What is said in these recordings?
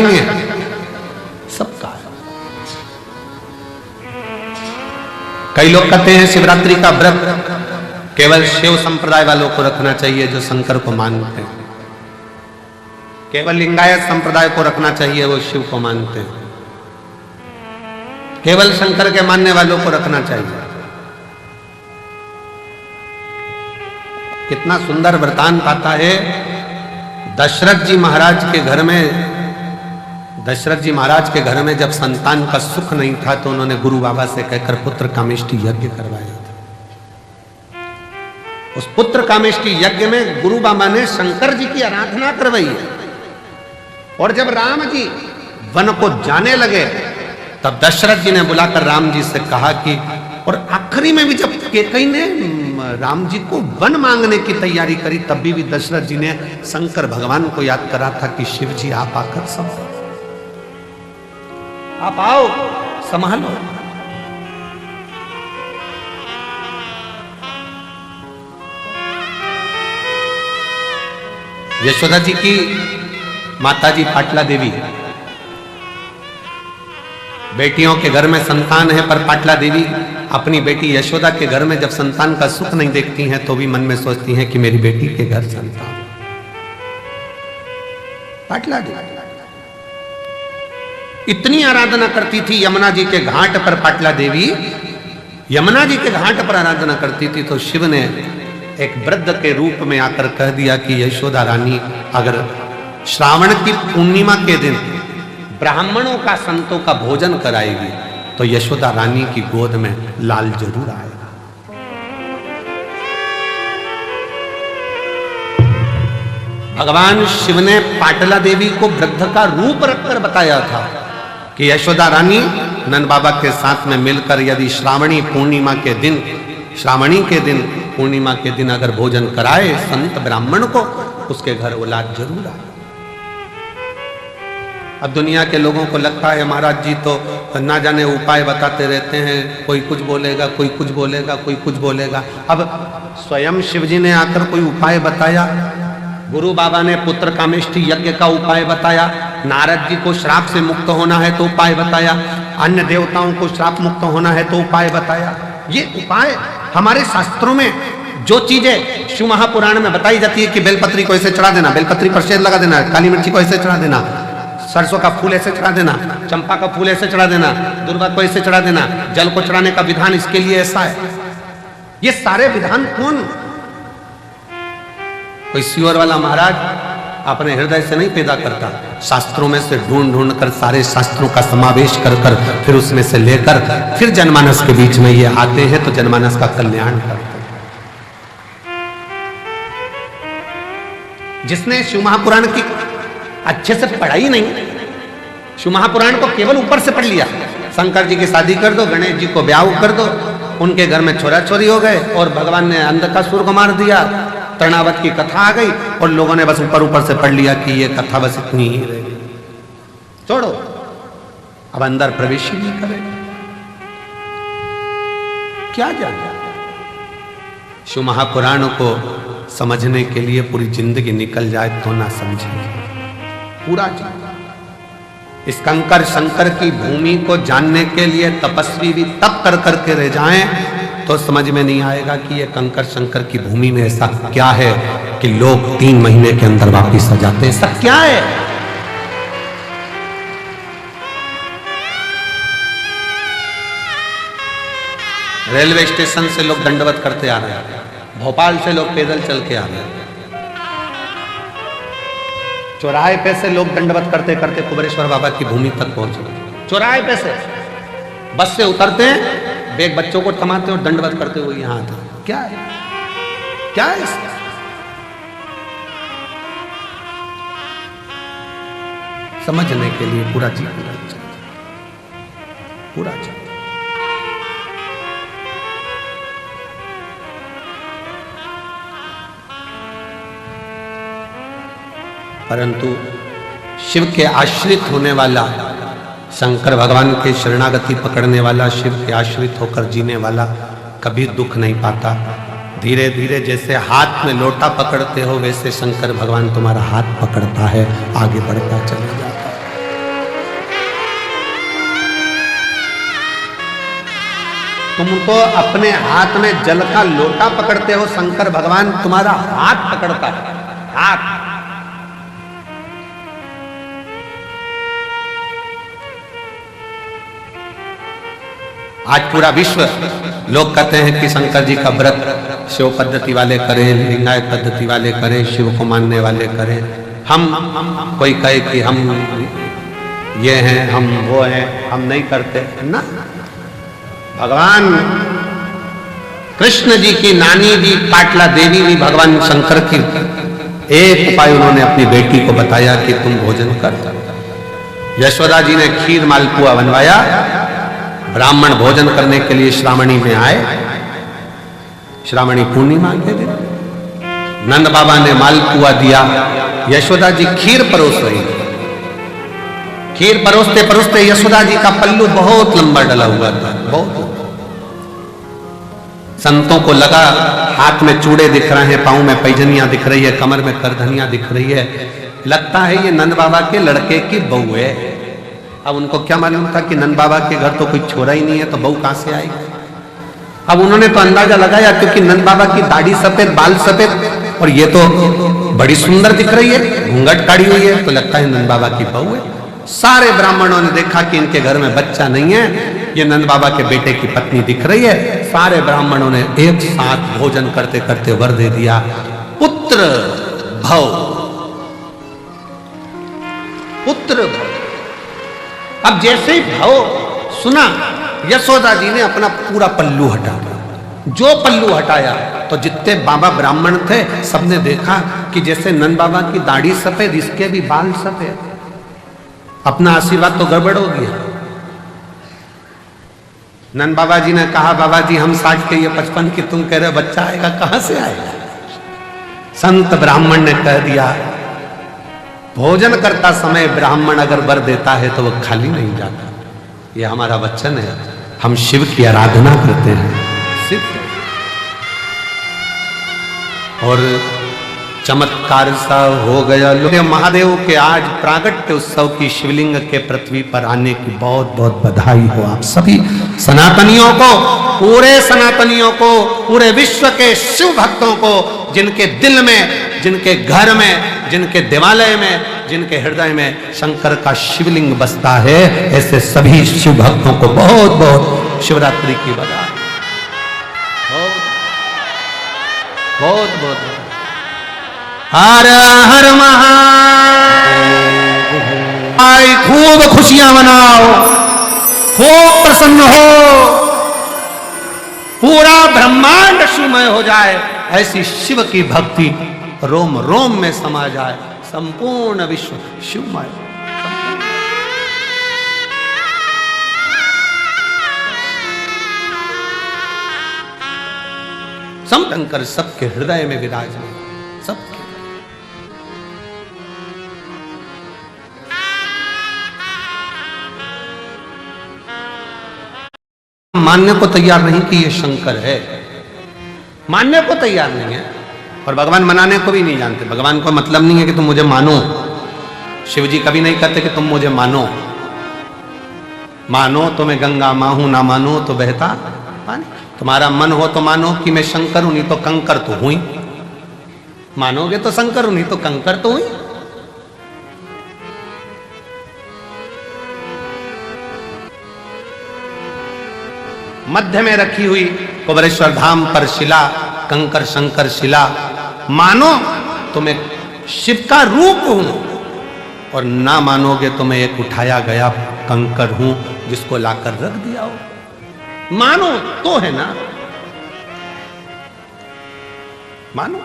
नहीं है, सबका है। कई लोग कहते हैं शिवरात्रि का व्रत केवल शिव संप्रदाय वालों को रखना चाहिए जो शंकर को मानते हैं, केवल लिंगायत संप्रदाय को रखना चाहिए वो शिव को मानते हैं, केवल शंकर के मानने वालों को रखना चाहिए। कितना सुंदर वृतांत आता है। दशरथ जी महाराज के घर में, दशरथ जी महाराज के घर में जब संतान का सुख नहीं था तो उन्होंने गुरु बाबा से कहकर पुत्र कामेष्टि यज्ञ करवाया था। उस पुत्र कामेष्टि यज्ञ में गुरु बाबा ने शंकर जी की आराधना करवाई है। और जब राम जी वन को जाने लगे तब दशरथ जी ने बुलाकर राम जी से कहा कि, और आखिरी में भी जब कैकेयी ने राम जी को वन मांगने की तैयारी करी तब भी दशरथ जी ने शंकर भगवान को याद करा था कि शिव जी आप आकर संभालो, आप आओ संभालो। यशोदा जी की माताजी पाटला देवी, बेटियों के घर में संतान है पर पाटला देवी अपनी बेटी यशोदा के घर में जब संतान का सुख नहीं देखती हैं तो भी मन में सोचती हैं कि मेरी बेटी के घर संतान। पाटला देवी इतनी आराधना करती थी यमुना जी के घाट पर। पाटला देवी यमुना जी के घाट पर आराधना करती थी तो शिव ने एक वृद्ध के रूप में आकर कह दिया कि यशोदा रानी अगर श्रावण की पूर्णिमा के दिन ब्राह्मणों का संतों का भोजन कराएगी तो यशोदा रानी की गोद में लाल जरूर आएगा। भगवान शिव ने पाटला देवी को वृद्ध का रूप रखकर बताया था कि यशोदा रानी नंद बाबा के साथ में मिलकर यदि श्रावणी पूर्णिमा के दिन, श्रावणी के दिन पूर्णिमा के दिन अगर भोजन कराए संत ब्राह्मण को, उसके घर औलाद जरूर आए। अब दुनिया के लोगों को लगता है महाराज जी तो ना जाने उपाय बताते रहते हैं, कोई कुछ बोलेगा, कोई कुछ बोलेगा, कोई कुछ बोलेगा। अब स्वयं शिव जी ने आकर कोई उपाय बताया, गुरु बाबा ने पुत्र कामेष्टि यज्ञ का उपाय बताया, नारद जी को श्राप से मुक्त होना है तो उपाय बताया, अन्य देवताओं को श्राप मुक्त होना है तो उपाय बताया। ये उपाय हमारे शास्त्रों में जो चीजें शिव महापुराण में बताई जाती है कि बेलपत्री को ऐसे चढ़ा देना, बेलपत्री पर शेर लगा देना, काली मिर्ची को ऐसे चढ़ा देना, सरसों का फूल ऐसे चढ़ा देना, चंपा का फूल ऐसे चढ़ा देना, दुर्वा को ऐसे चढ़ा देना, जल को चढ़ाने का विधान इसके लिए ऐसा है। ये सारे विधान कौन, कोई सियोर वाला महाराज अपने हृदय से नहीं पैदा करता, शास्त्रों में से ढूंढ ढूंढ कर सारे शास्त्रों का समावेश कर कर फिर उसमें से लेकर फिर जनमानस के बीच में ये आते हैं तो जनमानस का कल्याण करते हैं। जिसने शिव महापुराण की अच्छे से पढ़ाई नहीं, शिव महापुराण को केवल ऊपर से पढ़ लिया, शंकर जी की शादी कर दो, गणेश जी को ब्याह कर दो, उनके घर में छोरा छोरी हो गए और भगवान ने अंधकासुर को मार दिया, तृणावत की कथा आ गई और लोगों ने बस ऊपर ऊपर से पढ़ लिया कि ये कथा बस इतनी ही रह गई, छोड़ो, अब अंदर प्रवेश ही नहीं करे। क्या जाने, शिव महापुराण को समझने के लिए पूरी जिंदगी निकल जाए तो ना समझे पूरा जीवन। इस कंकर शंकर की भूमि को जानने के लिए तपस्वी भी तप कर करके रह जाएं तो समझ में नहीं आएगा कि ये कंकर शंकर की भूमि में ऐसा क्या है कि लोग 3 महीने के अंदर वापिस आ जाते हैं। सब क्या है? रेलवे स्टेशन से लोग दंडवत करते आ रहे हैं, भोपाल से लोग पैदल चल के आ रहे हैं, चौराहे पे से लोग दंडवत करते करते कुबेरेश्वर बाबा की भूमि तक पहुंच गए। चौराहे पे से बस से उतरते हैं, बेग बच्चों को थमाते और दंडवत करते हुए यहां आते। क्या है, क्या है इसका? समझने के लिए पूरा जीवन लग जाए, पूरा जीवन। परंतु शिव के आश्रित होने वाला, शंकर भगवान के शरणागति पकड़ने वाला, शिव के आश्रित होकर जीने वाला कभी दुख नहीं पाता। धीरे धीरे जैसे हाथ में लोटा पकड़ते हो वैसे शंकर भगवान तुम्हारा हाथ पकड़ता है, आगे बढ़ता चले जाता है। तुम तो अपने हाथ में जल का लोटा पकड़ते हो, शंकर भगवान तुम्हारा हाथ पकड़ता है, हाथ। आज पूरा विश्व लोग कहते हैं कि शंकर जी का व्रत शिव पद्धति वाले करें, लिंगायत पद्धति वाले करें, शिव को मानने वाले करें। हम कोई कहे कि हम ये हैं, हम वो हैं, हम नहीं करते ना। भगवान कृष्ण जी की नानी भी पाटला देवी भी भगवान शंकर की एक उपाय उन्होंने अपनी बेटी को बताया कि तुम भोजन कर। यशोदा जी ने खीर मालपुआ बनवाया, ब्राह्मण भोजन करने के लिए श्रावणी में आए, श्रावणी पूर्णिमा के दिन नंद बाबा ने मालपुआ दिया, यशोदा जी खीर परोस रही। खीर परोसते परोसते यशोदा जी का पल्लू बहुत लंबा डला हुआ था, बहुत। संतों को लगा हाथ में चूड़े दिख रहे हैं, पांव में पैजनियां दिख रही है, कमर में करधनियां दिख रही है, लगता है ये नंद बाबा के लड़के की बहू है। अब उनको क्या मालूम था कि नंद बाबा के घर तो कोई छोरा ही नहीं है, तो बहू कहां से आएगी। अब उन्होंने तो अंदाजा लगाया, क्योंकि नंद बाबा की दाढ़ी सफेद, बाल सफेद, और ये तो बड़ी सुंदर दिख रही है, घूंघट काढ़ी हुई है, तो लगता है नंद बाबा की बहू है। सारे ब्राह्मणों ने देखा कि इनके घर में बच्चा नहीं है, ये नंद बाबा के बेटे की पत्नी दिख रही है। सारे ब्राह्मणों ने एक साथ भोजन करते करते वर दे दिया, पुत्र भव, पुत्र भव। अब जैसे ही भव सुना, यशोदा जी ने अपना पूरा पल्लू हटा दिया। जो पल्लू हटाया तो जितने बाबा ब्राह्मण थे सबने देखा कि जैसे नंद बाबा की दाढ़ी सफेद, इसके भी बाल सफेद। अपना आशीर्वाद तो गड़बड़ हो गया। नंद बाबा जी ने कहा, बाबा जी हम 60 के, ये 55 की, तुम कह रहे हो बच्चा आएगा, कहां से आएगा। संत ब्राह्मण ने कह दिया, भोजन करता समय ब्राह्मण अगर वर देता है तो वह खाली नहीं जाता। ये हमारा वचन है, हम शिव की आराधना करते हैं, शिव। और चमत्कार सा हो गया। लोग महादेव के आज प्रागट्य उत्सव की शिवलिंग के पृथ्वी पर आने की बहुत बहुत बधाई हो आप सभी सनातनियों को, पूरे सनातनियों को, पूरे विश्व के शिव भक्तों को, जिनके दिल में, जिनके घर में, जिनके देवालय में, जिनके हृदय में शंकर का शिवलिंग बसता है, ऐसे सभी शिव भक्तों को बहुत बहुत शिवरात्रि की बधाई, बहुत बहुत। हर हर महादेव, खूब खुशियां मनाओ, खूब प्रसन्न हो, पूरा ब्रह्मांड शिवमय हो जाए, ऐसी शिव की भक्ति रोम रोम में समा जाए, संपूर्ण विश्व शिवमय। शंकर सबके हृदय में विराजमान, सबके। मानने को तैयार नहीं कि ये शंकर है, मानने को तैयार नहीं है, और भगवान मनाने को भी नहीं जानते। भगवान को मतलब नहीं है कि तुम मुझे मानो। शिव जी कभी नहीं कहते कि तुम मुझे मानो। मानो तो मैं गंगा मां हूं, ना मानो तो बहता पानी। तुम्हारा मन हो तो मानो कि मैं शंकर हूं, नहीं तो कंकर तो हुई। मानोगे तो शंकर हूं, नहीं तो कंकर तो हुई। मध्य में रखी हुई कुबेरेश्वर धाम पर शिला, कंकर शंकर शिला। मानो तो मैं शिव का रूप हूं, और ना मानोगे तो मैं एक उठाया गया कंकर हूं जिसको लाकर रख दिया हो। मानो तो है ना, मानो।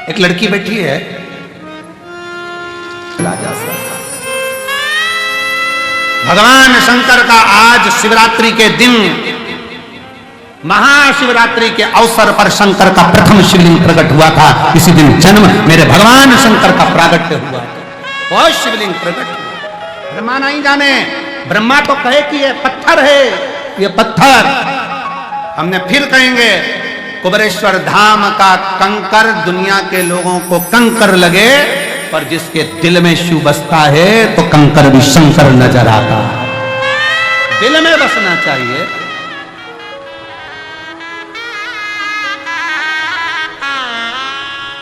एक लड़की बैठी है, भगवान शंकर का आज शिवरात्रि के दिन, महाशिवरात्रि के अवसर पर शंकर का प्रथम शिवलिंग प्रकट हुआ था। इसी दिन जन्म मेरे भगवान शंकर का प्रागट्य हुआ, और शिवलिंग प्रकट हुआ। ब्रह्मा नहीं जाने, ब्रह्मा तो कहे कि ये पत्थर है, ये पत्थर। हमने फिर कहेंगे, कुबेरेश्वर धाम का कंकर दुनिया के लोगों को कंकर लगे, पर जिसके दिल में शिव बसता है तो कंकर भी शंकर नजर आता। दिल में बसना चाहिए,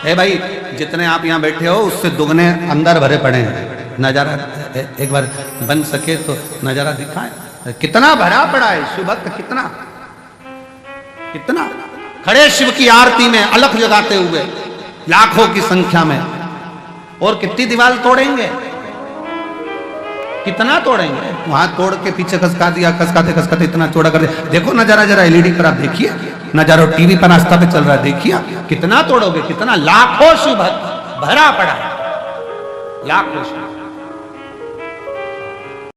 है भाई, जितने आप यहाँ बैठे हो उससे दुगने अंदर भरे पड़े हैं। नजारा एक बार बन सके तो नजारा दिखाए, कितना भरा पड़ा है शिव भक्त, कितना कितना खड़े शिव की आरती में अलख जगाते हुए लाखों की संख्या में। और कितनी दीवार तोड़ेंगे, कितना तोड़ेंगे, वहां तोड़ के पीछे खसका दिया, खसकाते खसकाते इतना चौड़ा कर दिया। देखो नजारा, जरा एलईडी पर आप देखिए नजारा, टीवी पर आस्था पे चल रहा है, देखिए कितना तोड़ोगे, कितना लाखों शिव भक्त भरा पड़ा है, लाखों शिव।